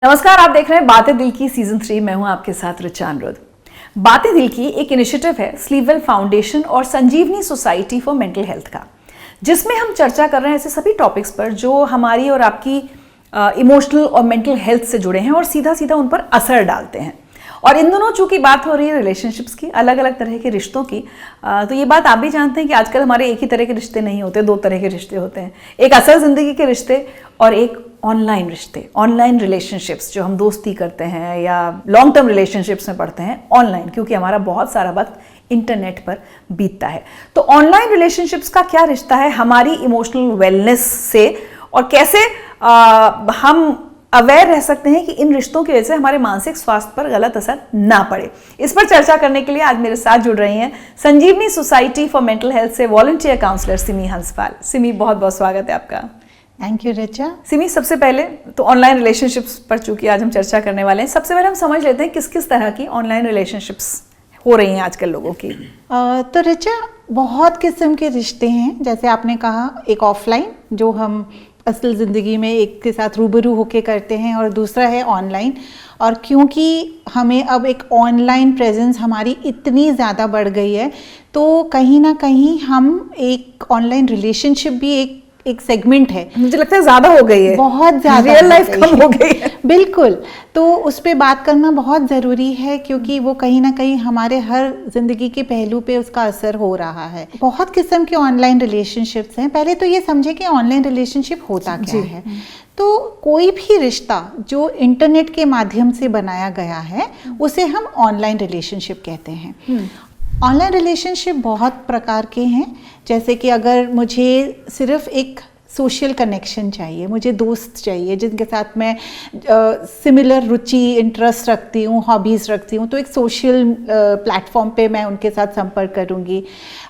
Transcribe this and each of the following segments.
नमस्कार, आप देख रहे हैं बातें दिल की सीजन 3। मैं हूं आपके साथ ऋचा अनिरुद्ध। बातें दिल की एक इनिशिएटिव है स्लीपवेल फाउंडेशन और संजीवनी सोसाइटी फॉर मेंटल हेल्थ का, जिसमें हम चर्चा कर रहे हैं ऐसे सभी टॉपिक्स पर जो हमारी और आपकी इमोशनल और मेंटल हेल्थ से जुड़े हैं और सीधा सीधा उन पर असर डालते हैं। और इन दोनों चूंकि बात हो रही है रिलेशनशिप्स की, अलग अलग तरह के रिश्तों की, तो ये बात आप भी जानते हैं कि आजकल हमारे एक ही तरह के रिश्ते नहीं होते, दो तरह के रिश्ते होते हैं। एक असल जिंदगी के रिश्ते और एक ऑनलाइन रिश्ते, ऑनलाइन रिलेशनशिप्स जो हम दोस्ती करते हैं या लॉन्ग टर्म रिलेशनशिप्स में पढ़ते हैं ऑनलाइन, क्योंकि हमारा बहुत सारा वक्त इंटरनेट पर बीतता है। तो ऑनलाइन रिलेशनशिप्स का क्या रिश्ता है हमारी इमोशनल वेलनेस से, और कैसे हम अवेयर रह सकते हैं कि इन रिश्तों की वजह से हमारे मानसिक स्वास्थ्य पर गलत असर ना पड़े। इस पर चर्चा करने के लिए आज मेरे साथ जुड़ रही हैं संजीवनी सोसाइटी फॉर मेंटल हेल्थ से वॉलंटियर काउंसलर सिमी हंसपाल। सिमी, बहुत बहुत स्वागत है आपका। Thank you Richa. सिमी, सबसे पहले तो ऑनलाइन रिलेशनशिप्स पर चूंकि आज हम चर्चा करने वाले हैं, सबसे पहले हम समझ लेते हैं किस किस तरह की ऑनलाइन रिलेशनशिप्स हो रही हैं आजकल लोगों की। तो रिचा, बहुत किस्म के रिश्ते हैं। जैसे आपने कहा, एक ऑफलाइन जो हम असल ज़िंदगी में एक के साथ रूबरू होके करते हैं, और दूसरा है ऑनलाइन। और क्योंकि हमें अब एक ऑनलाइन प्रेजेंस हमारी इतनी ज़्यादा बढ़ गई है, तो कहीं ना कहीं हम एक ऑनलाइन रिलेशनशिप भी एक सेगमेंट है, मुझे लगता है ज़्यादा हो गई है, बहुत ज़्यादा, रियल लाइफ कम हो गई है। बिल्कुल, तो उस पर बात करना बहुत ज़रूरी है, क्योंकि वो कहीं ना कहीं हमारे हर ज़िंदगी के पहलू पे उसका असर हो रहा है। बहुत किस्म के ऑनलाइन रिलेशनशिप्स हैं। पहले तो ये समझे कि ऑनलाइन रिलेशनशिप होता क्या है। तो कोई भी रिश्ता जो इंटरनेट के माध्यम से बनाया गया है उसे हम ऑनलाइन रिलेशनशिप कहते हैं। ऑनलाइन रिलेशनशिप बहुत प्रकार के हैं। जैसे कि अगर मुझे सिर्फ एक सोशल कनेक्शन चाहिए, मुझे दोस्त चाहिए जिनके साथ मैं सिमिलर रुचि, इंटरेस्ट रखती हूँ, हॉबीज़ रखती हूँ, तो एक सोशल प्लेटफॉर्म पे मैं उनके साथ संपर्क करूँगी।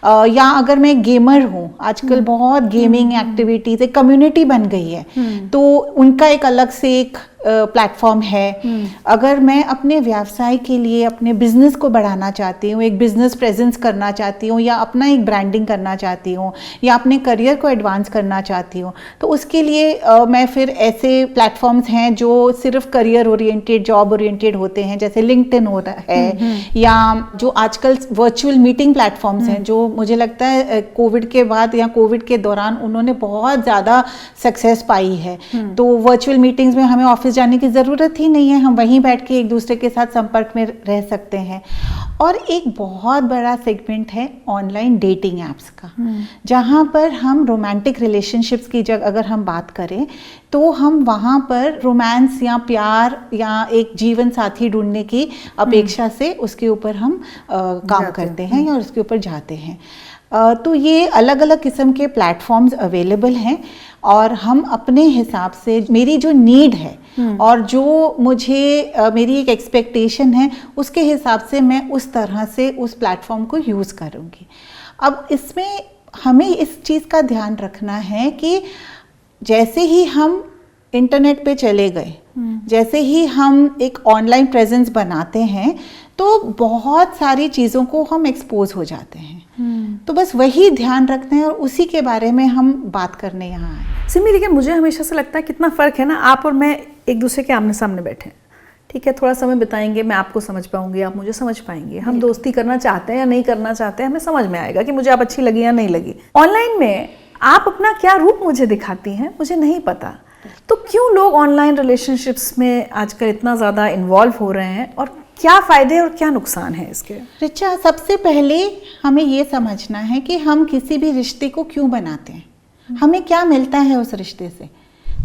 या अगर मैं गेमर हूँ, आजकल बहुत गेमिंग एक्टिविटीज़, एक कम्युनिटी बन गई है, तो उनका एक अलग से एक प्लेटफॉर्म है। अगर मैं अपने व्यवसाय के लिए अपने बिजनेस को बढ़ाना चाहती हूँ, एक बिजनेस प्रेजेंस करना चाहती हूँ, या अपना एक ब्रांडिंग करना चाहती हूँ, या अपने करियर को एडवांस करना चाहती हूँ, तो उसके लिए मैं फिर ऐसे प्लेटफॉर्म्स हैं जो सिर्फ करियर ओरिएंटेड, जॉब ओरिएंटेड होते हैं, जैसे लिंक्डइन होता है, या जो आजकल वर्चुअल मीटिंग प्लेटफॉर्म्स हैं, जो मुझे लगता है कोविड के बाद या कोविड के दौरान उन्होंने बहुत ज़्यादा सक्सेस पाई है। तो वर्चुअल मीटिंग्स में हमें ऑफिस जाने की ज़रूरत ही नहीं है, हम वहीं बैठ के एक दूसरे के साथ संपर्क में रह सकते हैं। और एक बहुत बड़ा सेगमेंट है ऑनलाइन डेटिंग एप्स का, जहाँ पर हम रोमांटिक रिलेशनशिप्स की जगह अगर हम बात करें, तो हम वहाँ पर रोमांस या प्यार या एक जीवन साथी ढूंढने की अपेक्षा से उसके ऊपर हम काम करते हैं या उसके ऊपर जाते हैं। तो ये अलग अलग किस्म के प्लेटफॉर्म्स अवेलेबल हैं, और हम अपने हिसाब से, मेरी जो नीड है और जो मुझे मेरी एक एक्सपेक्टेशन है, उसके हिसाब से मैं उस तरह से उस प्लेटफॉर्म को यूज़ करूँगी। अब इसमें हमें इस चीज़ का ध्यान रखना है कि जैसे ही हम इंटरनेट पे चले गए, जैसे ही हम एक ऑनलाइन प्रेजेंस बनाते हैं, तो बहुत सारी चीज़ों को हम एक्सपोज हो जाते हैं। तो बस वही ध्यान रखना है, और उसी के बारे में हम बात करने यहाँ आए। सिमी, लेकिन मुझे हमेशा से लगता है कितना फ़र्क है ना, आप और मैं एक दूसरे के आमने सामने बैठे हैं, ठीक है, थोड़ा समय बिताएंगे, मैं आपको समझ पाऊंगी, आप मुझे समझ पाएंगे, हम दोस्ती करना चाहते हैं या नहीं करना चाहते हैं, हमें समझ में आएगा कि मुझे आप अच्छी लगी या नहीं लगी। ऑनलाइन में आप अपना क्या रूप मुझे दिखाती हैं, मुझे नहीं पता। तो क्यों लोग ऑनलाइन रिलेशनशिप्स में आजकल इतना ज़्यादा इन्वॉल्व हो रहे हैं, और क्या फ़ायदे और क्या नुकसान है इसके? रिचा, सबसे पहले हमें ये समझना है कि हम किसी भी रिश्ते को क्यों बनाते हैं, हमें क्या मिलता है उस रिश्ते से।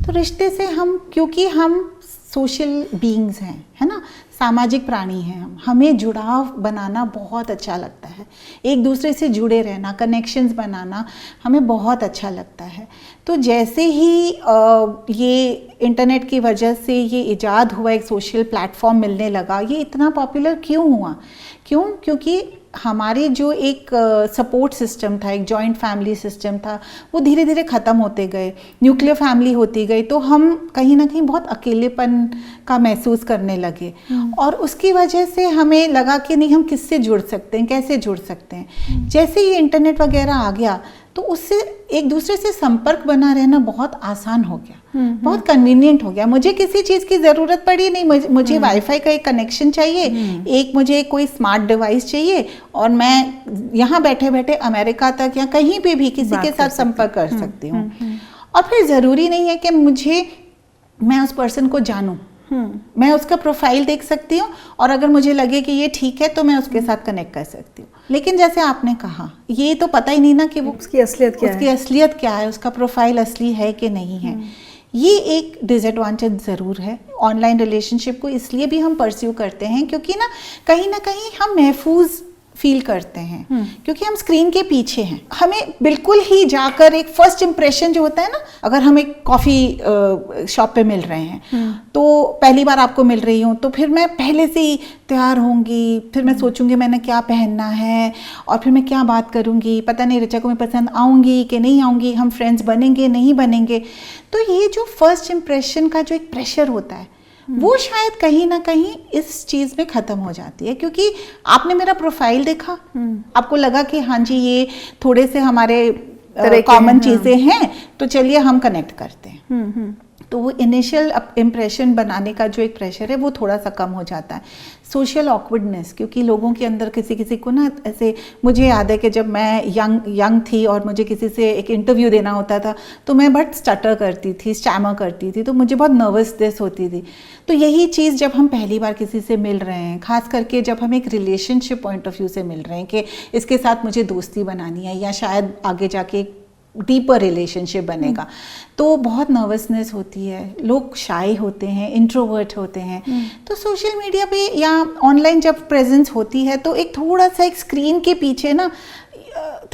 तो रिश्ते से हम, क्योंकि हम सोशल बीइंग्स हैं, है ना, सामाजिक प्राणी हैं, हमें जुड़ाव बनाना बहुत अच्छा लगता है, एक दूसरे से जुड़े रहना, कनेक्शंस बनाना हमें बहुत अच्छा लगता है। तो जैसे ही ये इंटरनेट की वजह से ये इजाद हुआ, एक सोशल प्लेटफॉर्म मिलने लगा, ये इतना पॉपुलर क्यों हुआ? क्योंकि हमारे जो एक सपोर्ट सिस्टम था, एक जॉइंट फैमिली सिस्टम था, वो धीरे धीरे ख़त्म होते गए, न्यूक्लियर फैमिली होती गई, तो हम कहीं ना कहीं बहुत अकेलेपन का महसूस करने लगे। और उसकी वजह से हमें लगा कि नहीं, हम किससे जुड़ सकते हैं, कैसे जुड़ सकते हैं। जैसे ये इंटरनेट वगैरह आ गया, तो उससे एक दूसरे से संपर्क बना रहना बहुत आसान हो गया। बहुत कन्वीनियंट हो गया। मुझे किसी चीज की जरूरत पड़ी नहीं, मुझे वाईफाई का एक कनेक्शन चाहिए, एक मुझे कोई स्मार्ट डिवाइस चाहिए और मैं यहाँ बैठे बैठे अमेरिका तक या कहीं पे भी किसी के साथ संपर्क कर सकती हूँ। और फिर जरूरी नहीं है कि मैं उस पर्सन को जानूं, मैं उसका प्रोफाइल देख सकती हूँ और अगर मुझे लगे कि ये ठीक है तो मैं उसके साथ कनेक्ट कर सकती हूँ। लेकिन जैसे आपने कहा, ये तो पता ही नहीं ना कि वो उसकी असलियत क्या है, उसका प्रोफाइल असली है कि नहीं है। ये एक डिसएडवांटेज ज़रूर है। ऑनलाइन रिलेशनशिप को इसलिए भी हम परस्यू करते हैं क्योंकि ना कहीं हम महफूज फील करते हैं, क्योंकि हम स्क्रीन के पीछे हैं। हमें बिल्कुल ही जाकर एक फर्स्ट इम्प्रेशन जो होता है ना, अगर हम एक कॉफ़ी शॉप पे मिल रहे हैं तो पहली बार आपको मिल रही हूँ तो फिर मैं पहले से ही तैयार होंगी, फिर मैं सोचूंगी मैंने क्या पहनना है और फिर मैं क्या बात करूँगी, पता नहीं ऋचा को मैं पसंद आऊँगी कि नहीं आऊँगी, हम फ्रेंड्स बनेंगे नहीं बनेंगे। तो ये जो फर्स्ट इम्प्रेशन का जो एक प्रेशर होता है वो शायद कहीं ना कहीं इस चीज में खत्म हो जाती है, क्योंकि आपने मेरा प्रोफाइल देखा, आपको लगा कि हाँ जी ये थोड़े से हमारे कॉमन चीजें हैं तो चलिए हम कनेक्ट करते हैं। तो वो इनिशियल इम्प्रेशन बनाने का जो एक प्रेशर है वो थोड़ा सा कम हो जाता है। सोशल ऑकवर्डनेस, क्योंकि लोगों के अंदर किसी को ना ऐसे, मुझे याद है कि जब मैं यंग थी और मुझे किसी से एक इंटरव्यू देना होता था तो मैं बहुत स्टटर करती थी, स्टैमर करती थी, तो मुझे बहुत नर्वसनेस होती थी। तो यही चीज़ जब हम पहली बार किसी से मिल रहे हैं, खास करके जब हम एक रिलेशनशिप पॉइंट ऑफ व्यू से मिल रहे हैं कि इसके साथ मुझे दोस्ती बनानी है या शायद आगे जाके डीपर रिलेशनशिप बनेगा, तो बहुत नर्वसनेस होती है, लोग शाय होते हैं, इंट्रोवर्ट होते हैं। तो सोशल मीडिया पे या ऑनलाइन जब प्रेजेंस होती है तो एक थोड़ा सा एक स्क्रीन के पीछे ना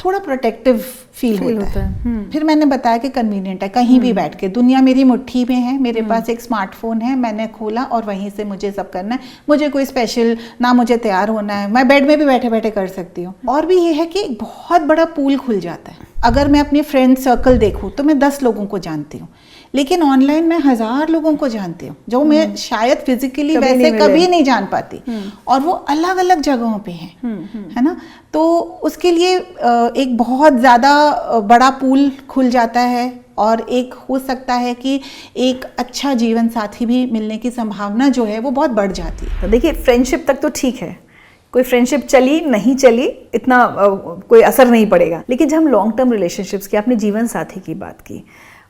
थोड़ा प्रोटेक्टिव फील होता है। फिर मैंने बताया कि कन्वीनियंट है, कहीं भी बैठ के, दुनिया मेरी मुट्ठी में है, मेरे पास एक स्मार्टफोन है, मैंने खोला और वहीं से मुझे सब करना है। मुझे कोई स्पेशल ना, मुझे तैयार होना है, मैं बेड में भी बैठे बैठे कर सकती हूँ। और भी ये है कि बहुत बड़ा पूल खुल जाता है। अगर मैं अपने फ्रेंड सर्कल देखूँ तो मैं 10 लोगों को जानती हूँ, लेकिन ऑनलाइन मैं 1000 लोगों को जानती हूँ जो मैं शायद फिजिकली वैसे कभी नहीं जान पाती, और वो अलग अलग जगहों पे हैं, है ना। तो उसके लिए एक बहुत ज़्यादा बड़ा पूल खुल जाता है और एक हो सकता है कि एक अच्छा जीवन साथी भी मिलने की संभावना जो है वो बहुत बढ़ जाती है। तो देखिए, फ्रेंडशिप तक तो ठीक है, कोई फ्रेंडशिप चली नहीं चली इतना कोई असर नहीं पड़ेगा, लेकिन जब हम लॉन्ग टर्म रिलेशनशिप्स की, अपने जीवन साथी की बात की,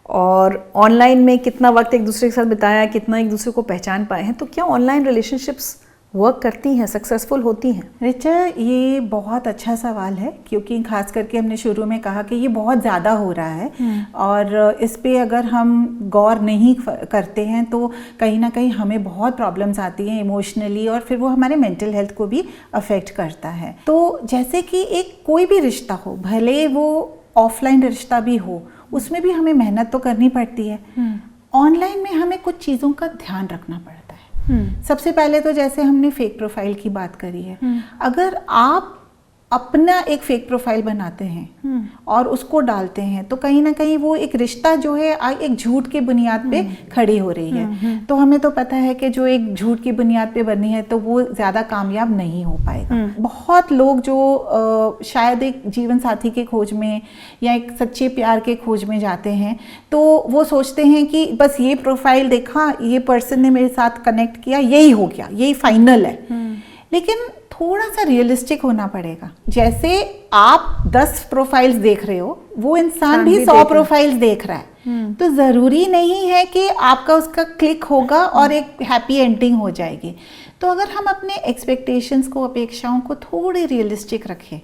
और ऑनलाइन में कितना वक्त एक दूसरे के साथ बिताया, कितना एक दूसरे को पहचान पाए हैं, तो क्या ऑनलाइन रिलेशनशिप्स वर्क करती हैं, सक्सेसफुल होती हैं? रिचा, ये बहुत अच्छा सवाल है, क्योंकि खास करके हमने शुरू में कहा कि ये बहुत ज़्यादा हो रहा है और इस पे अगर हम गौर नहीं करते हैं तो कहीं ना कहीं हमें बहुत प्रॉब्लम्स आती हैं इमोशनली, और फिर वो हमारे मेंटल हेल्थ को भी अफेक्ट करता है। तो जैसे कि एक कोई भी रिश्ता हो, भले वो ऑफलाइन रिश्ता भी हो, उसमें भी हमें मेहनत तो करनी पड़ती है। ऑनलाइन में हमें कुछ चीज़ों का ध्यान रखना पड़ता है। सबसे पहले तो जैसे हमने फेक प्रोफाइल की बात करी है, अगर आप अपना एक फेक प्रोफाइल बनाते हैं और उसको डालते हैं तो कहीं ना कहीं वो एक रिश्ता जो है एक झूठ की बुनियाद पे खड़ी हो रही है। तो हमें तो पता है कि जो एक झूठ की बुनियाद पे बनी है तो वो ज़्यादा कामयाब नहीं हो पाएगा। बहुत लोग जो शायद एक जीवन साथी के खोज में या एक सच्चे प्यार के खोज में जाते हैं तो वो सोचते हैं कि बस ये प्रोफाइल देखा, ये पर्सन ने मेरे साथ कनेक्ट किया, यही हो गया, यही फाइनल है। लेकिन थोड़ा सा रियलिस्टिक होना पड़ेगा। जैसे आप 10 प्रोफाइल्स देख रहे हो, वो इंसान भी 100 प्रोफाइल्स देख रहा है, तो ज़रूरी नहीं है कि आपका उसका क्लिक होगा और एक हैप्पी एंडिंग हो जाएगी। तो अगर हम अपने एक्सपेक्टेशंस को, अपेक्षाओं को थोड़ी रियलिस्टिक रखें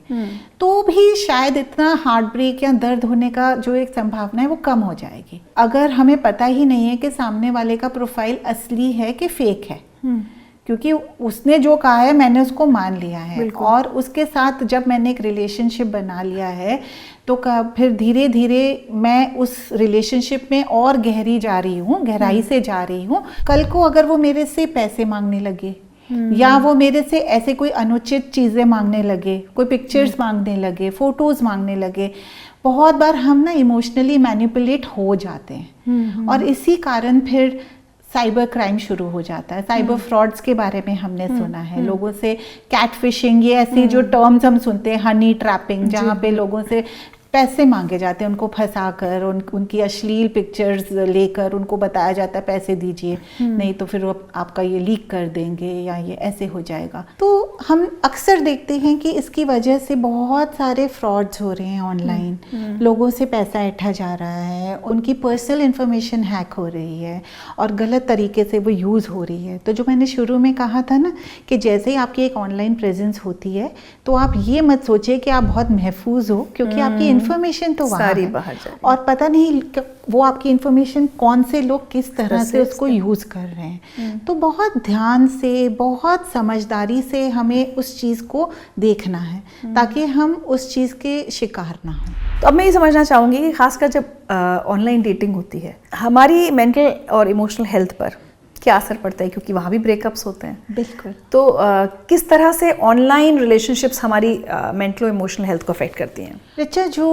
तो भी शायद इतना हार्ट ब्रेक या दर्द होने का जो एक संभावना है वो कम हो जाएगी। अगर हमें पता ही नहीं है कि सामने वाले का प्रोफाइल असली है कि फेक है, क्योंकि उसने जो कहा है मैंने उसको मान लिया है, और उसके साथ जब मैंने एक रिलेशनशिप बना लिया है तो फिर धीरे धीरे मैं उस रिलेशनशिप में और गहराई से जा रही हूँ। कल को अगर वो मेरे से पैसे मांगने लगे या वो मेरे से ऐसे कोई अनुचित चीज़ें मांगने लगे, कोई पिक्चर्स मांगने लगे, फोटोज़ मांगने लगे, बहुत बार हम ना इमोशनली मैनिपुलेट हो जाते हैं और इसी कारण फिर साइबर क्राइम शुरू हो जाता है। साइबर फ्रॉड्स के बारे में हमने सुना है, लोगों से कैटफिशिंग, ये ऐसी जो टर्म्स हम सुनते हैं, हनी ट्रैपिंग, जहाँ पे लोगों से पैसे मांगे जाते हैं, उनको फंसाकर उनकी अश्लील पिक्चर्स लेकर उनको बताया जाता है पैसे दीजिए, नहीं तो फिर वो आपका ये लीक कर देंगे या ये ऐसे हो जाएगा। तो हम अक्सर देखते हैं कि इसकी वजह से बहुत सारे फ्रॉड्स हो रहे हैं ऑनलाइन, लोगों से पैसा ऐंठा जा रहा है, उनकी पर्सनल इंफॉर्मेशन हैक हो रही है और गलत तरीके से वो यूज़ हो रही है। तो जो मैंने शुरू में कहा था ना कि जैसे ही आपकी एक ऑनलाइन प्रेजेंस होती है तो आप ये मत सोचिए कि आप बहुत महफूज हो, क्योंकि आपकी इन्फॉर्मेशन तो वहाँ सारी है बाहर जा रही है। और पता नहीं वो आपकी इन्फॉर्मेशन कौन से लोग किस तरह से उसको यूज़ कर रहे हैं। तो बहुत ध्यान से, बहुत समझदारी से हमें उस चीज़ को देखना है ताकि हम उस चीज़ के शिकार ना हो। तो अब मैं ये समझना चाहूँगी कि खासकर जब ऑनलाइन डेटिंग होती है हमारी मेंटल और इमोशनल हेल्थ पर क्या असर पड़ता है, क्योंकि वहाँ भी ब्रेकअप्स होते हैं। बिल्कुल। तो किस तरह से ऑनलाइन रिलेशनशिप्स हमारी मेंटल और इमोशनल हेल्थ को अफेक्ट करती हैं? रिचा, जो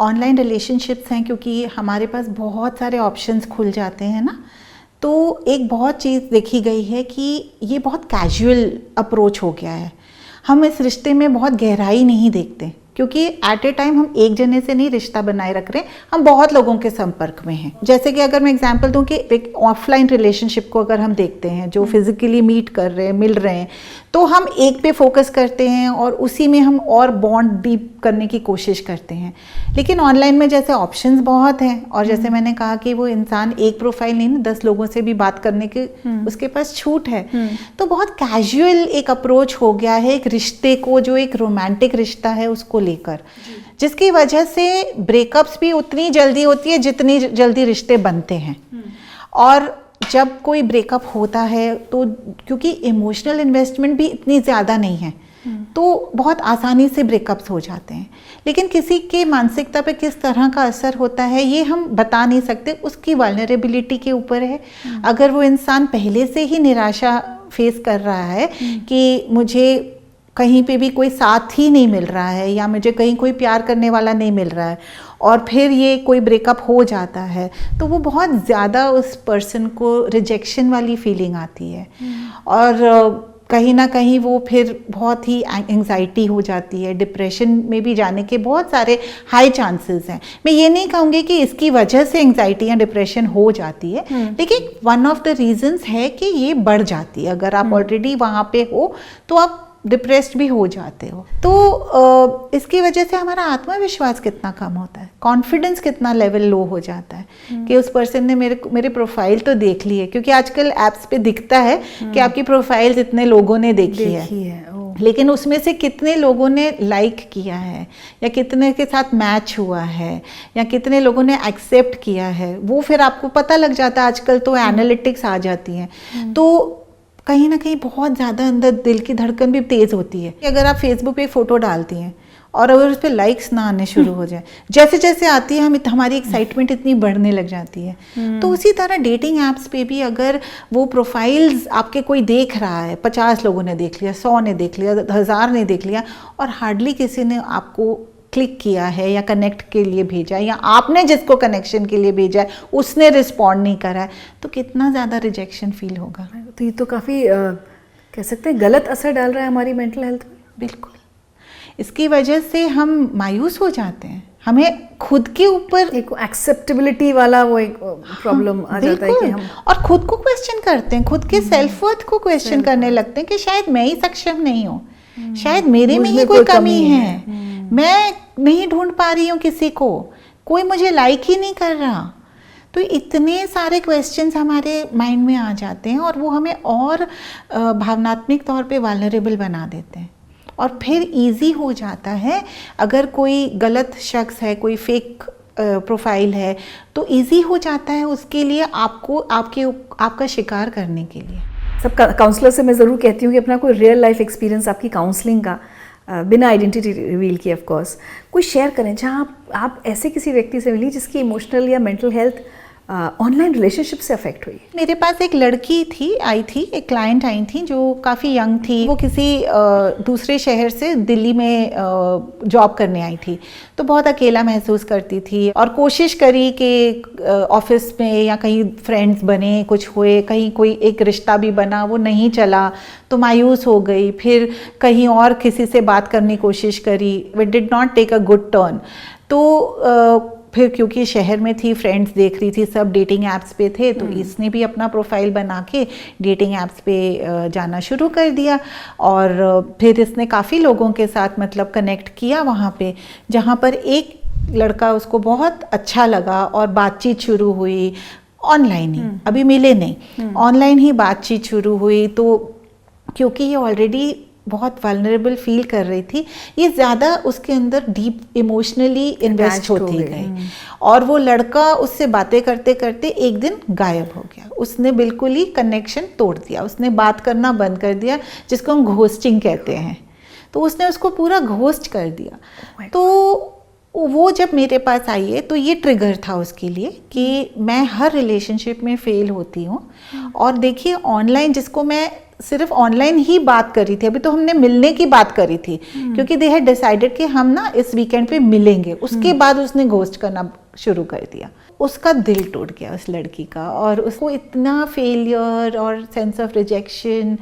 ऑनलाइन रिलेशनशिप्स हैं, क्योंकि हमारे पास बहुत सारे ऑप्शंस खुल जाते हैं ना, तो एक बहुत चीज़ देखी गई है कि ये बहुत कैजुअल अप्रोच हो गया है। हम इस रिश्ते में बहुत गहराई नहीं देखते, क्योंकि एट ए टाइम हम एक जने से नहीं रिश्ता बनाए रख रहे, हम बहुत लोगों के संपर्क में हैं। जैसे कि अगर मैं एग्जांपल दूं कि एक ऑफलाइन रिलेशनशिप को अगर हम देखते हैं, जो फिजिकली मीट कर रहे हैं, मिल रहे हैं, तो हम एक पे फोकस करते हैं और उसी में हम और बॉन्ड डीप करने की कोशिश करते हैं। लेकिन ऑनलाइन में जैसे ऑप्शंस बहुत हैं और जैसे मैंने कहा कि वो इंसान एक प्रोफाइल नहीं, 10 लोगों से भी बात करने के उसके पास छूट है। तो बहुत कैजुअल एक अप्रोच हो गया है एक रिश्ते को, जो एक रोमांटिक रिश्ता है उसको लेकर, जिसकी वजह से ब्रेकअप्स भी उतनी जल्दी होती है जितनी जल्दी रिश्ते बनते हैं। और जब कोई ब्रेकअप होता है तो क्योंकि इमोशनल इन्वेस्टमेंट भी इतनी ज़्यादा नहीं है, तो बहुत आसानी से ब्रेकअप्स हो जाते हैं। लेकिन किसी के मानसिकता पे किस तरह का असर होता है ये हम बता नहीं सकते, उसकी वल्नरेबिलिटी के ऊपर है। अगर वो इंसान पहले से ही निराशा फेस कर रहा है कि मुझे कहीं पे भी कोई साथ ही नहीं मिल रहा है या मुझे कहीं कोई प्यार करने वाला नहीं मिल रहा है, और फिर ये कोई ब्रेकअप हो जाता है, तो वो बहुत ज़्यादा उस पर्सन को रिजेक्शन वाली फीलिंग आती है और कहीं ना कहीं वो फिर बहुत ही एंग्जाइटी हो जाती है, डिप्रेशन में भी जाने के बहुत सारे हाई चांसेस हैं। मैं ये नहीं कहूँगी कि इसकी वजह से एंग्जाइटी या डिप्रेशन हो जाती है, लेकिन वन ऑफ द रीजंस है कि ये बढ़ जाती है। अगर आप ऑलरेडी वहाँ पे हो तो आप डिप्रेस्ड भी हो जाते हो। तो इसकी वजह से हमारा आत्मविश्वास कितना कम होता है, कॉन्फिडेंस कितना लेवल लो हो जाता है कि उस पर्सन ने मेरे प्रोफाइल तो देख ली है, क्योंकि आजकल एप्स पे दिखता है कि आपकी प्रोफाइल इतने लोगों ने देखी है। लेकिन उसमें से कितने लोगों ने लाइक किया है या कितने के साथ मैच हुआ है या कितने लोगों ने एक्सेप्ट किया है, वो फिर आपको पता लग जाता है। आजकल तो एनालिटिक्स आ जाती हैं, तो कहीं ना कहीं बहुत ज़्यादा अंदर दिल की धड़कन भी तेज़ होती है। अगर आप फेसबुक पे फ़ोटो डालती हैं और अगर उस पर लाइक्स ना आने शुरू हो जाए, जैसे जैसे आती है हमारी एक्साइटमेंट इतनी बढ़ने लग जाती है। तो उसी तरह डेटिंग ऐप्स पे भी अगर वो प्रोफाइल्स आपके कोई देख रहा है, 50 लोगों ने देख लिया, 100 ने देख लिया, 1000 ने देख लिया, और हार्डली किसी ने आपको क्लिक किया है या कनेक्ट के लिए भेजा है, या आपने जिसको कनेक्शन के लिए भेजा है उसने रिस्पॉन्ड नहीं करा है, तो कितना ज़्यादा रिजेक्शन फील होगा। तो ये तो काफ़ी कह सकते हैं गलत असर डाल रहा है हमारी मेंटल हेल्थ पे। बिल्कुल, इसकी वजह से हम मायूस हो जाते हैं, हमें खुद के ऊपर एक एक्सेप्टेबिलिटी वाला वो एक प्रॉब्लम आ जाता है कि हम और खुद को क्वेश्चन करते हैं, खुद के सेल्फ वर्थ को क्वेश्चन करने लगते हैं कि शायद मैं ही सक्षम नहीं हूँ, शायद मेरे में ही कोई कमी है, मैं नहीं ढूंढ पा रही हूँ किसी को, कोई मुझे लाइक ही नहीं कर रहा। तो इतने सारे क्वेश्चंस हमारे माइंड में आ जाते हैं और वो हमें और भावनात्मक तौर पे वल्नरेबल बना देते हैं। और फिर इजी हो जाता है, अगर कोई गलत शख्स है, कोई फेक प्रोफाइल है, तो इजी हो जाता है उसके लिए आपका शिकार करने के लिए। सब काउंसलर से मैं ज़रूर कहती हूँ कि अपना कोई रियल लाइफ एक्सपीरियंस आपकी काउंसलिंग का बिना आइडेंटिटी रिवील किए ऑफ कोर्स कोई शेयर करें, जहाँ आप ऐसे किसी व्यक्ति से मिली जिसकी इमोशनल या मेंटल हेल्थ ऑनलाइन रिलेशनशिप से अफेक्ट हुई। मेरे पास एक लड़की आई थी, एक क्लाइंट आई थी जो काफ़ी यंग थी। वो किसी दूसरे शहर से दिल्ली में जॉब करने आई थी, तो बहुत अकेला महसूस करती थी और कोशिश करी कि ऑफिस में या कहीं फ्रेंड्स बने, कुछ हुए, कहीं कोई एक रिश्ता भी बना, वो नहीं चला तो मायूस हो गई। फिर कहीं और किसी से बात करने की कोशिश करी, it did not take a good turn. तो फिर क्योंकि शहर में थी, फ्रेंड्स देख रही थी, सब डेटिंग ऐप्स पे थे, तो इसने भी अपना प्रोफाइल बना के डेटिंग ऐप्स पे जाना शुरू कर दिया। और फिर इसने काफ़ी लोगों के साथ मतलब कनेक्ट किया वहाँ पे, जहाँ पर एक लड़का उसको बहुत अच्छा लगा और बातचीत शुरू हुई ऑनलाइन ही, अभी मिले नहीं, ऑनलाइन ही बातचीत शुरू हुई। तो क्योंकि ये ऑलरेडी बहुत वल्नरेबल फील कर रही थी, ये ज़्यादा उसके अंदर डीप इमोशनली इन्वेस्ट होती गई और वो लड़का उससे बातें करते करते एक दिन गायब हो गया। उसने बिल्कुल ही कनेक्शन तोड़ दिया, उसने बात करना बंद कर दिया, जिसको हम घोस्टिंग कहते हैं। तो उसने उसको पूरा घोस्ट कर दिया। तो वो जब मेरे पास आई है तो ये ट्रिगर था उसके लिए कि मैं हर रिलेशनशिप में फेल होती हूँ। और देखिए ऑनलाइन, जिसको मैं सिर्फ ऑनलाइन ही बात करी थी, अभी तो हमने मिलने की बात करी थी क्योंकि दे हैड डिसाइडेड कि हम ना इस वीकेंड पे मिलेंगे, उसके बाद उसने घोस्ट करना शुरू कर दिया। उसका दिल टूट गया उस लड़की का, और उसको इतना फेलियर और सेंस ऑफ रिजेक्शन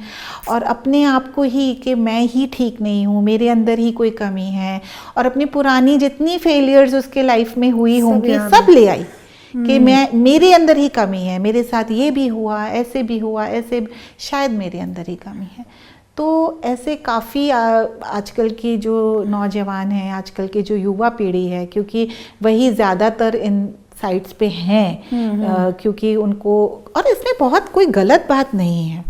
और अपने आप को ही कि मैं ही ठीक नहीं हूँ, मेरे अंदर ही कोई कमी है, और अपनी पुरानी जितनी फेलियर्स उसके लाइफ में हुई होंगी सब ले आई कि मेरे अंदर ही कमी है, मेरे साथ ये भी हुआ, ऐसे भी हुआ, ऐसे शायद मेरे अंदर ही कमी है। तो ऐसे काफ़ी आजकल की जो नौजवान हैं, आजकल की जो युवा पीढ़ी है, क्योंकि वही ज़्यादातर इन साइट्स पे हैं, क्योंकि उनको, और इसमें बहुत कोई गलत बात नहीं है,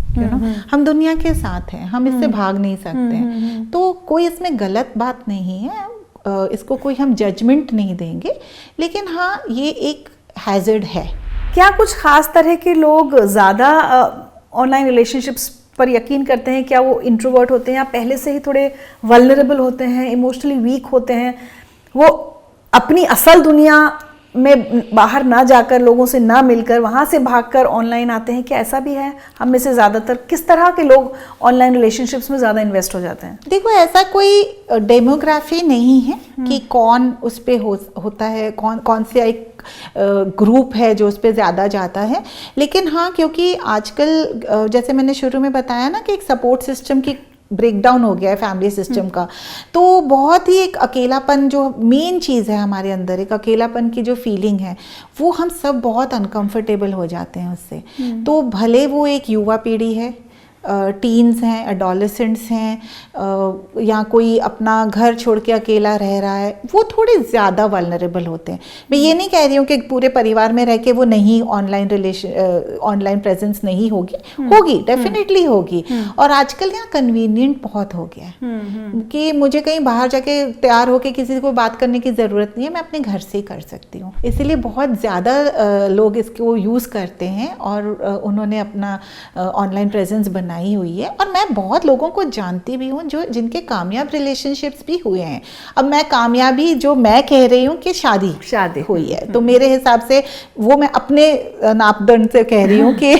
हम दुनिया के साथ हैं, हम इससे भाग नहीं सकते हैं, तो कोई इसमें गलत बात नहीं है, इसको कोई हम जजमेंट नहीं देंगे, लेकिन हाँ ये एक हैजर्ड है। क्या कुछ खास तरह के लोग ज़्यादा ऑनलाइन रिलेशनशिप्स पर यकीन करते हैं? क्या वो इंट्रोवर्ट होते हैं या पहले से ही थोड़े वल्नरेबल होते हैं, इमोशनली वीक होते हैं, वो अपनी असल दुनिया में बाहर ना जाकर, लोगों से ना मिलकर, वहाँ से भागकर ऑनलाइन आते हैं? क्या ऐसा भी है? हम में से ज़्यादातर किस तरह के लोग ऑनलाइन रिलेशनशिप्स में ज़्यादा इन्वेस्ट हो जाते हैं? देखो ऐसा कोई डेमोग्राफी नहीं है कि कौन उस पे होता है, कौन से एक ग्रुप है जो उस पे ज़्यादा जाता है। लेकिन हाँ, क्योंकि आजकल जैसे मैंने शुरू में बताया ना कि एक सपोर्ट सिस्टम की ब्रेकडाउन हो गया है फैमिली सिस्टम का, तो बहुत ही एक अकेलापन जो मेन चीज़ है हमारे अंदर, एक अकेलापन की जो फीलिंग है, वो हम सब बहुत अनकंफर्टेबल हो जाते हैं उससे। तो भले वो एक युवा पीढ़ी है, टीन्स हैं, एडोलेसेंट्स हैं, या कोई अपना घर छोड़ के अकेला रह रहा है, वो थोड़े ज़्यादा वल्नरेबल होते हैं। मैं ये नहीं कह रही हूँ कि पूरे परिवार में रह के वो नहीं ऑनलाइन प्रेजेंस नहीं होगी, होगी, डेफिनेटली होगी। और आजकल यहाँ कन्वीनियंट बहुत हो गया है कि मुझे कहीं बाहर जाके तैयार होके किसी को बात करने की ज़रूरत नहीं है, मैं अपने घर से ही कर सकती हूँ। इसीलिए बहुत ज़्यादा लोग इसको यूज़ करते हैं और उन्होंने अपना ऑनलाइन प्रेजेंस बनाई हुई है। और मैं बहुत लोगों को जानती भी हूँ जो जिनके कामयाब रिलेशनशिप्स भी हुए हैं। अब मैं कामयाबी जो मैं कह रही हूँ कि शादी हुई है, तो मेरे हिसाब से वो मैं अपने नापदंड से कह रही हूँ कि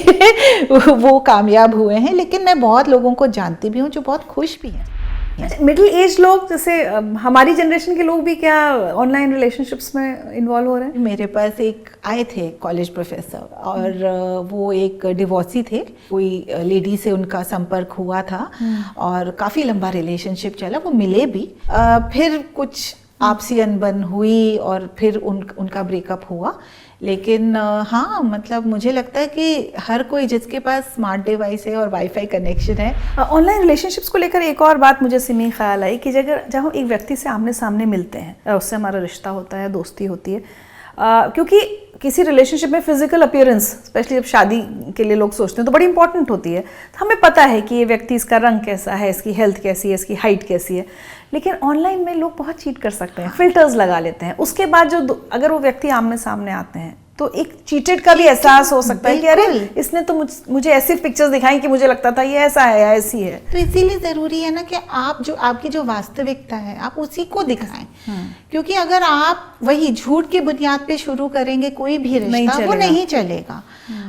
वो कामयाब हुए हैं, लेकिन मैं बहुत लोगों को जानती भी हूँ जो बहुत खुश भी हैं। मिडिल एज लोग, जैसे हमारी जनरेशन के लोग भी क्या ऑनलाइन रिलेशनशिप्स में इन्वॉल्व हो रहे हैं? मेरे पास एक आए थे कॉलेज प्रोफेसर, और वो एक डिवोर्सी थे, कोई लेडी से उनका संपर्क हुआ था और काफ़ी लंबा रिलेशनशिप चला, वो मिले भी, फिर कुछ आपसी अनबन हुई और फिर उनका ब्रेकअप हुआ। लेकिन हाँ, मतलब मुझे लगता है कि हर कोई जिसके पास स्मार्ट डिवाइस है और वाईफाई कनेक्शन है। ऑनलाइन रिलेशनशिप्स को लेकर एक और बात मुझे सिमी ख्याल आई कि जब हम एक व्यक्ति से आमने सामने मिलते हैं, उससे हमारा रिश्ता होता है, दोस्ती होती है, क्योंकि किसी रिलेशनशिप में फिजिकल अपीयरेंस, स्पेशली जब शादी के लिए लोग सोचते हैं, तो बड़ी इंपॉर्टेंट होती है। तो हमें पता है कि ये व्यक्ति, इसका रंग कैसा है, इसकी हेल्थ कैसी है, इसकी हाइट कैसी है। लेकिन ऑनलाइन में लोग बहुत चीट कर सकते हैं, फिल्टर्स लगा लेते हैं। उसके बाद अगर वो व्यक्ति आमने सामने आते हैं तो एक चीटेड का भी एहसास हो सकता है कि अरे इसने तो मुझे ऐसी पिक्चर्स दिखाई कि मुझे लगता था ये ऐसा है या ऐसी है। तो इसीलिए ज़रूरी है ना कि आपकी जो वास्तविकता है आप उसी को दिखाएं, क्योंकि अगर आप वही झूठ की बुनियाद पे शुरू करेंगे कोई भी रिश्ता, वो नहीं चलेगा।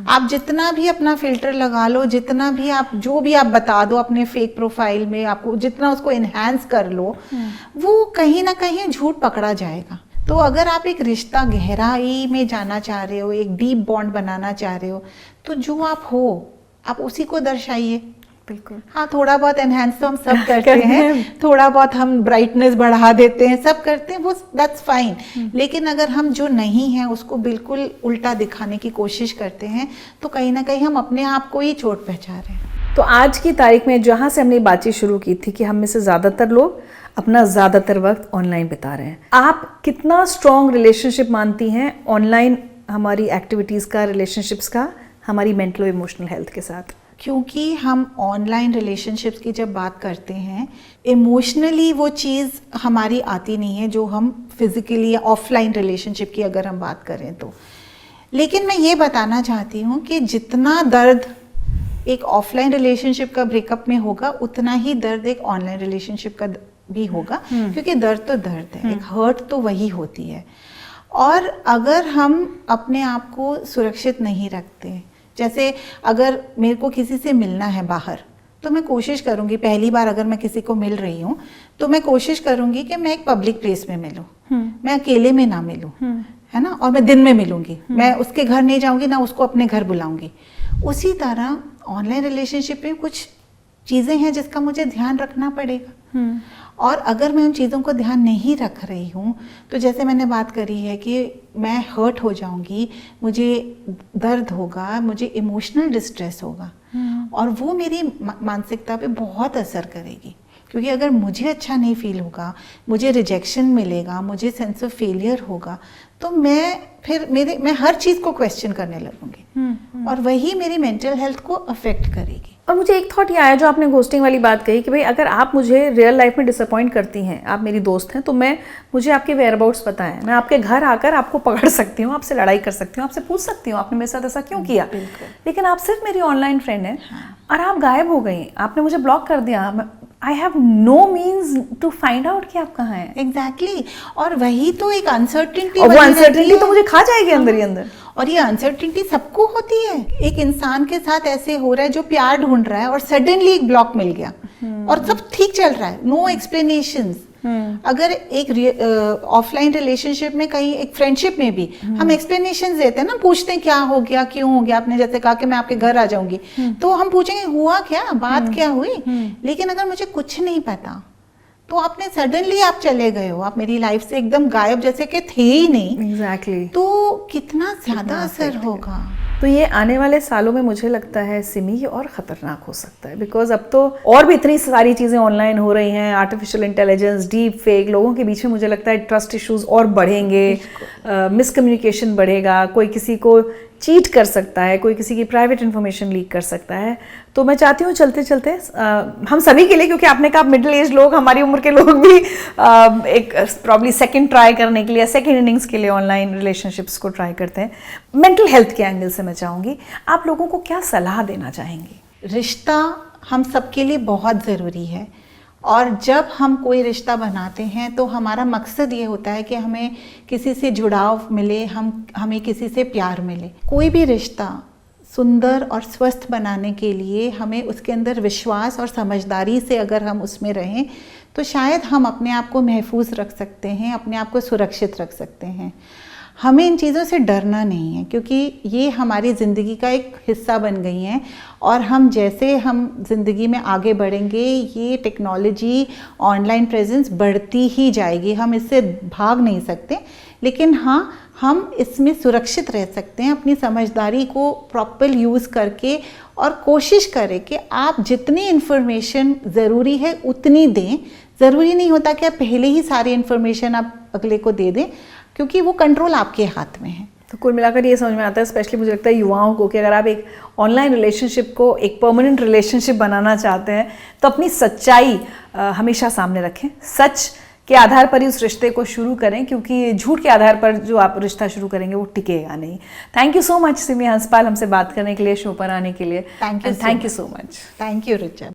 आप जितना भी अपना फिल्टर लगा लो, जितना भी आप जो भी आप बता दो अपने फेक प्रोफाइल में, आपको जितना उसको इन्हांस कर लो, वो कहीं ना कहीं झूठ पकड़ा जाएगा। तो अगर आप एक रिश्ता गहराई में जाना चाह रहे हो, एक डीप बॉन्ड बनाना चाह रहे हो, तो जो आप हो आप उसी को दर्शाइए। बिल्कुल। हाँ, थोड़ा बहुत एनहांस तो हम सब करते हैं, थोड़ा बहुत हम ब्राइटनेस बढ़ा देते हैं, सब करते हैं, वो दैट्स फाइन। लेकिन अगर हम जो नहीं है उसको बिल्कुल उल्टा दिखाने की कोशिश करते हैं तो कहीं ना कहीं हम अपने आप को ही चोट पहुंचा रहे हैं। तो आज की तारीख में जहाँ से हमने बातचीत शुरू की थी कि हम में से ज़्यादातर लोग अपना ज़्यादातर वक्त ऑनलाइन बिता रहे हैं, आप कितना स्ट्रॉन्ग रिलेशनशिप मानती हैं ऑनलाइन हमारी एक्टिविटीज़ का, रिलेशनशिप्स का, हमारी मेंटल और इमोशनल हेल्थ के साथ? क्योंकि हम ऑनलाइन रिलेशनशिप्स की जब बात करते हैं, इमोशनली वो चीज़ हमारी आती नहीं है जो हम फिजिकली या ऑफलाइन रिलेशनशिप की अगर हम बात करें तो। लेकिन मैं ये बताना चाहती हूँ कि जितना दर्द एक ऑफलाइन रिलेशनशिप का ब्रेकअप में होगा उतना ही दर्द एक ऑनलाइन रिलेशनशिप का भी होगा, क्योंकि दर्द तो दर्द है, एक हर्ट तो वही होती है। और अगर हम अपने आप को सुरक्षित नहीं रखते, जैसे अगर मेरे को किसी से मिलना है बाहर तो मैं कोशिश करूंगी, पहली बार अगर मैं किसी को मिल रही हूँ तो मैं कोशिश करूंगी कि मैं एक पब्लिक प्लेस में मिलूं, मैं अकेले में ना मिलूं, है ना, और मैं दिन में मिलूंगी, मैं उसके घर नहीं जाऊंगी ना उसको अपने घर बुलाऊंगी। उसी तरह ऑनलाइन रिलेशनशिप में कुछ चीज़ें हैं जिसका मुझे ध्यान रखना पड़ेगा। और अगर मैं उन चीज़ों को ध्यान नहीं रख रही हूँ तो जैसे मैंने बात करी है कि मैं हर्ट हो जाऊंगी, मुझे दर्द होगा, मुझे इमोशनल डिस्ट्रेस होगा, और वो मेरी मानसिकता पे बहुत असर करेगी। क्योंकि अगर मुझे अच्छा नहीं फील होगा, मुझे रिजेक्शन मिलेगा, मुझे सेंस ऑफ फेलियर होगा, तो मैं हर चीज़ को क्वेश्चन करने लगूंगी, और वही मेरी मेंटल हेल्थ को अफेक्ट करेगी। और मुझे एक थॉट ये आया जो आपने घोस्टिंग वाली बात कही कि भाई अगर आप मुझे रियल लाइफ में डिसअपॉइंट करती हैं, आप मेरी दोस्त हैं, तो मुझे आपके वेयर अबाउट्स पता है, मैं आपके घर आकर आपको पकड़ सकती हूँ, आपसे लड़ाई कर सकती हूँ, आपसे पूछ सकती हूँ आपने मेरे साथ ऐसा क्यों किया। लेकिन आप सिर्फ मेरी ऑनलाइन फ्रेंड हैं और आप गायब हो गई, आपने मुझे ब्लॉक कर दिया, I have no means to find out कि आप कहाँ हैं। एग्जैक्टली, और वही तो एक अनसर्टिनिटी, और वो अनसर्टिनिटी तो मुझे खा जाएगी अंदर ही अंदर। और ये अनसर्टिनिटी सबको होती है। एक इंसान के साथ ऐसे हो रहा है जो प्यार ढूंढ रहा है और सडनली एक ब्लॉक मिल गया और सब ठीक चल रहा है, नो एक्सप्लेनेशंस। अगर एक ऑफलाइन रिलेशनशिप में, कहीं एक फ्रेंडशिप में भी हम एक्सप्लेनेशन देते हैं ना, पूछते हैं क्या हो गया, क्यों हो गया, आपने जैसे कहा कि मैं आपके घर आ जाऊंगी, तो हम पूछेंगे हुआ क्या, बात क्या हुई। लेकिन अगर मुझे कुछ नहीं पता तो आपने सडनली आप चले गए हो, आप मेरी लाइफ से एकदम गायब, जैसे कि थे ही नहीं। एग्जैक्टली। तो कितना ज्यादा असर होगा। तो ये आने वाले सालों में मुझे लगता है सिमी और ख़तरनाक हो सकता है, बिकॉज अब तो और भी इतनी सारी चीज़ें ऑनलाइन हो रही हैं, आर्टिफिशियल इंटेलिजेंस, डीप फेक, लोगों के बीच में मुझे लगता है ट्रस्ट इश्यूज और बढ़ेंगे, मिसकम्युनिकेशन बढ़ेगा, कोई किसी को चीट कर सकता है, कोई किसी की प्राइवेट इन्फॉर्मेशन लीक कर सकता है। तो मैं चाहती हूँ चलते चलते हम सभी के लिए, क्योंकि आपने कहा मिडिल एज लोग, हमारी उम्र के लोग भी एक प्रॉब्ली सेकंड ट्राई करने के लिए, सेकंड इनिंग्स के लिए ऑनलाइन रिलेशनशिप्स को ट्राई करते हैं। मेंटल हेल्थ के एंगल से मैं चाहूँगी आप लोगों को क्या सलाह देना चाहेंगी? रिश्ता हम सबके लिए बहुत ज़रूरी है, और जब हम कोई रिश्ता बनाते हैं तो हमारा मकसद ये होता है कि हमें किसी से जुड़ाव मिले, हमें किसी से प्यार मिले। कोई भी रिश्ता सुंदर और स्वस्थ बनाने के लिए हमें उसके अंदर विश्वास और समझदारी से अगर हम उसमें रहें तो शायद हम अपने आप को महफूज रख सकते हैं, अपने आप को सुरक्षित रख सकते हैं। हमें इन चीज़ों से डरना नहीं है, क्योंकि ये हमारी ज़िंदगी का एक हिस्सा बन गई हैं, और हम जैसे हम ज़िंदगी में आगे बढ़ेंगे, ये टेक्नोलॉजी, ऑनलाइन प्रेजेंस बढ़ती ही जाएगी, हम इससे भाग नहीं सकते। लेकिन हाँ, हम इसमें सुरक्षित रह सकते हैं अपनी समझदारी को प्रॉपर यूज़ करके, और कोशिश करें कि आप जितनी इन्फॉर्मेशन ज़रूरी है उतनी दें। ज़रूरी नहीं होता कि आप पहले ही सारी इन्फॉर्मेशन आप अगले को दे दें, क्योंकि वो कंट्रोल आपके हाथ में है। तो कुल मिलाकर ये समझ में आता है, स्पेशली मुझे लगता है युवाओं को, कि अगर आप एक ऑनलाइन रिलेशनशिप को एक परमानेंट रिलेशनशिप बनाना चाहते हैं तो अपनी सच्चाई हमेशा सामने रखें, सच के आधार पर ही उस रिश्ते को शुरू करें, क्योंकि झूठ के आधार पर जो आप रिश्ता शुरू करेंगे वो टिकेगा नहीं। Thank you so much Simi Hanspal, हमसे बात करने के लिए, शो पर आने के लिए। Thank you so much. Thank you Richa.